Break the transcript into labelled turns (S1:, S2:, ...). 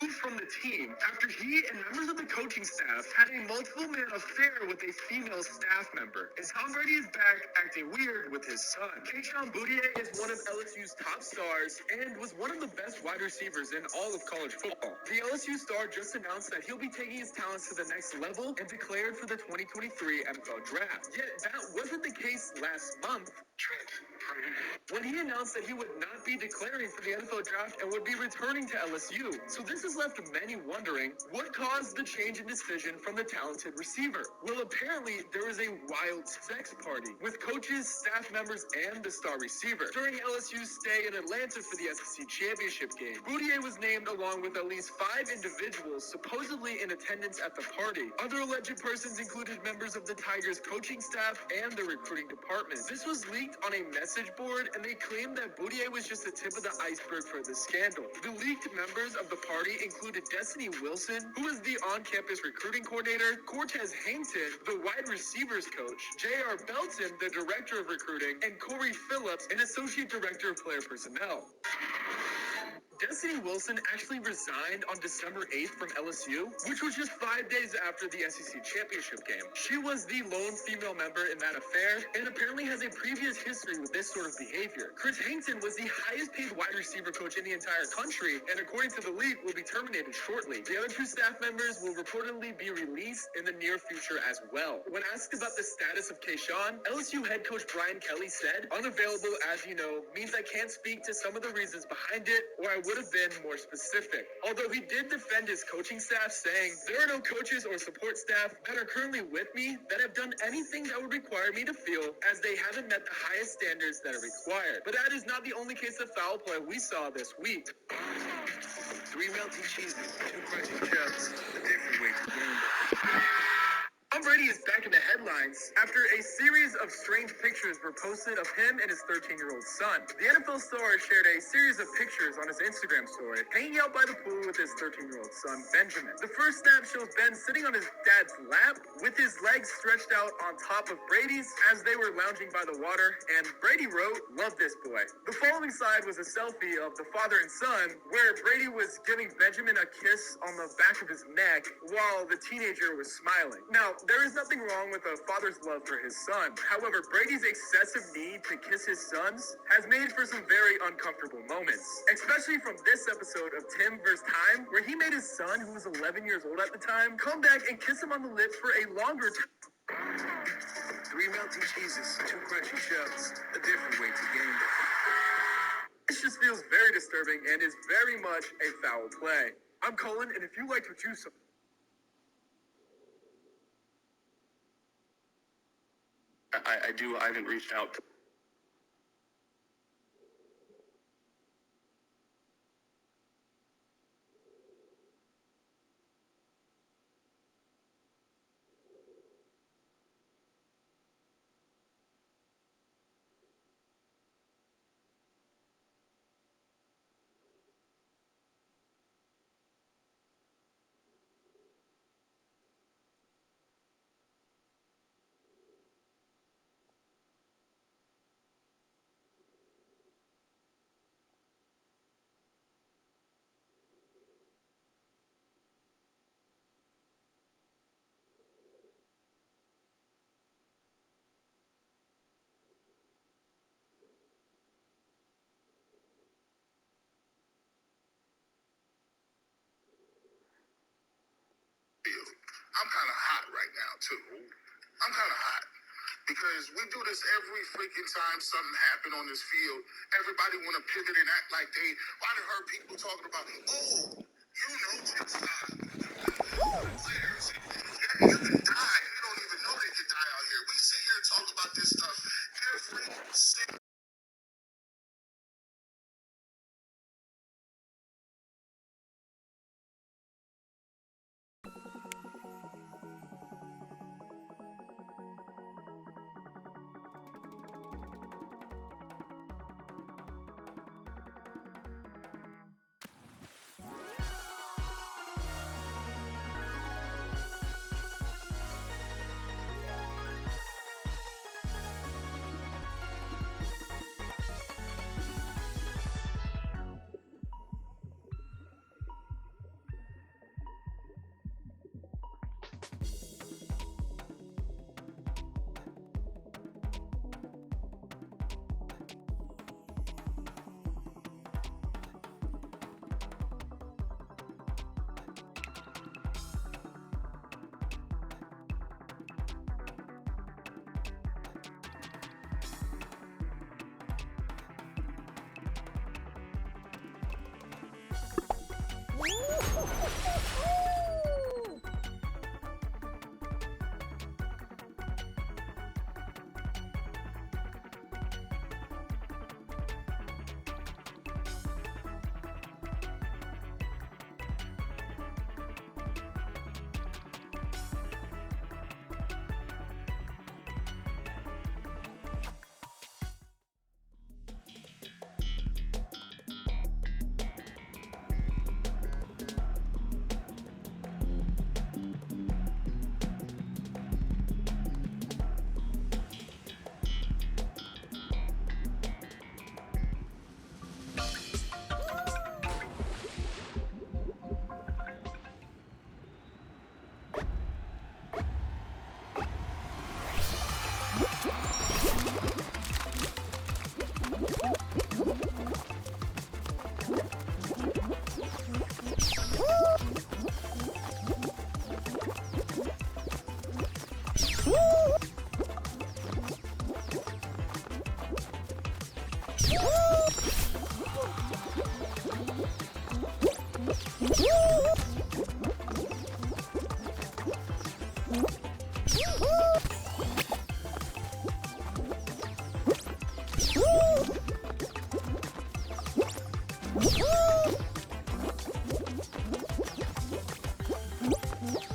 S1: from the team after he and members of the coaching staff had a multiple-man affair with a female staff member. And Tom Brady is back acting weird with his son. Kayshon Boutte is one of LSU's top stars and was one of the best wide receivers in all of college football. The LSU star just announced that he'll be taking his talents to the next level and declared for the 2023 NFL Draft. Yet that wasn't the case last month when he announced that he would not be declaring for the NFL Draft and would be returning to LSU. So this has left many wondering what caused the change in decision from the talented receiver. Well, apparently there was a wild sex party with coaches, staff members, and the star receiver. During LSU's stay in Atlanta for the SEC championship game, Boutte was named along with at least 5 individuals supposedly in attendance at the party. Other alleged persons included members of the Tigers coaching staff and the recruiting department. This was leaked on a message board, and they claimed that Boutte was just the tip of the iceberg for the scandal. The leaked members of the party included Destiny Wilson, who is the on-campus recruiting coordinator, Cortez Hankton, the wide receivers coach, J.R. Belton, the director of recruiting, and Corey Phillips, an associate director of player personnel. Destiny Wilson actually resigned on December 8th from LSU, which was just 5 days after the SEC championship game. She was the lone female member in that affair and apparently has a previous history with this sort of behavior. Chris Hankton was the highest paid wide receiver coach in the entire country and according to the leak will be terminated shortly. The other 2 staff members will reportedly be released in the near future as well. When asked about the status of Kayshon, LSU head coach Brian Kelly said, "Unavailable, as you know, means I can't speak to some of the reasons behind it, or I would have been more specific." Although he did defend his coaching staff, saying, "There are no coaches or support staff that are currently with me that have done anything that would require me to feel as they haven't met the highest standards that are required." But that is not the only case of foul play we saw this week. 3 melty cheeses, 2 crunchy chucks, a different way to gamble. Tom Brady is back in the headlines after a series of strange pictures were posted of him and his 13-year-old son. The NFL star shared a series of pictures on his Instagram story, hanging out by the pool with his 13-year-old son, Benjamin. The first snap shows Ben sitting on his dad's lap with his legs stretched out on top of Brady's as they were lounging by the water, and Brady wrote, "Love this boy." The following slide was a selfie of the father and son where Brady was giving Benjamin a kiss on the back of his neck while the teenager was smiling. Now, there is nothing wrong with a father's love for his son. However, Brady's excessive need to kiss his sons has made for some very uncomfortable moments, especially from this episode of Tim vs. Time, where he made his son, who was 11 years old at the time, come back and kiss him on the lips for a longer time. 3 melty cheeses, 2 crunchy shells, a different way to gamble. This just feels very disturbing and is very much a foul play. I'm Colin, and if you liked what you saw, I haven't reached out.
S2: I'm kind of hot right now, too. I'm kind of hot because we do this every freaking time something happened on this field. Everybody want to pivot and act like they. Why did heard people talking about, oh, you know, just players. Yeah, you can die. You don't even know they can die out here. We sit here and talk about this stuff every single.
S1: What?